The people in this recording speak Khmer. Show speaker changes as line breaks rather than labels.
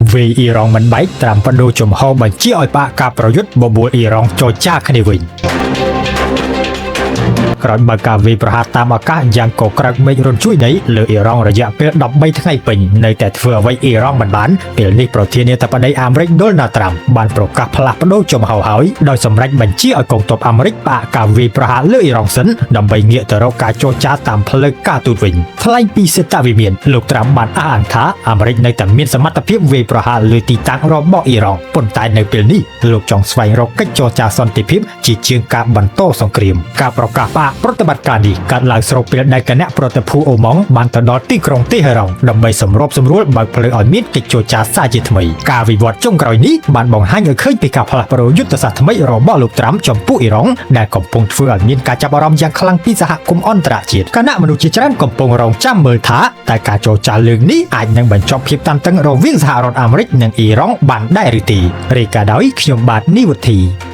vì Iranមិនបែកត្រាំបដូរជំហរបញ្ជាឲ្យបាក់ការប្រយុទ្ធបបួលអ៊ីរ៉ង់ចរចាគ្នាវិញក្រោយបើកការវាយប្រហារតាមអាកាសយ៉ាងកក្រើកមេឃរញ្ជួយដីលើអ៊ីរ៉ង់រយៈពេល13ថ្ងៃពេញនៅតែធ្វើអ្វីអ៊ីរ៉ង់មិនបានពេលនេះប្រធានាធិបតីអាមេរិកដូណាល់ត្រាំបានប្រកាសផ្លាស់ប្ដូរជំហរហើយដោយសម្រេចបញ្ជាឲ្យកងទ័ពអាមេរិកបាក់ការវាយប្រហារលើអ៊ីរ៉ង់សិនដើម្បីងាកទៅរកការចរចាតាមផ្លូវការទូតវិញថ្លែងពីសេតវិមានលោកត្រាំបានអះអាងថាអាមេរិកនៅតែមានសមត្ថភាពវាយប្រហារលើទីតាំងរបស់អ៊ីរ៉ង់ប៉ុន្តែនៅពេលនេះលោកចង់ស្វែងរកកិច្ចចរចាសន្តិភាពជាជាងការបន្តសង្គ្រាមការប្រកាសបាក់ប្រតិបត្តិការនេះកើតឡើងស្របពេលដែលគណៈប្រតិភូអូម៉ង់បានទៅដល់ទីក្រុងតេហេរ៉ង់ដើម្បីសម្របសម្រួលបើកផ្លូវឲ្យមានកិច្ចចរចាសាជាថ្មីការវិវត្តចុងក្រោយនេះបានបង្ហាញឲ្យឃើញពីការផ្លាស់ប្ដូរយុទ្ធសាស្ត្រថ្មីរបស់លោកត្រាំចំពោះអ៊ីរ៉ង់ដែលកំពុងធ្វើឲ្យមានការចាប់អារម្មណ៍យ៉ាងខ្លាំងពីសហគមន៍អន្តរជាតិគណៈមនុស្សជាច្រើនកំពុងរងចាំមើលថាតើការចរចាលើកនេះអាចនឹងបញ្ចប់ភាពតានតឹងរវាងសហរដ្ឋអាមេរិកនិងអ៊ីរ៉ង់បានដែរឬទេរាយការណ៍ដោយខ្ញុំបាទនីវុធី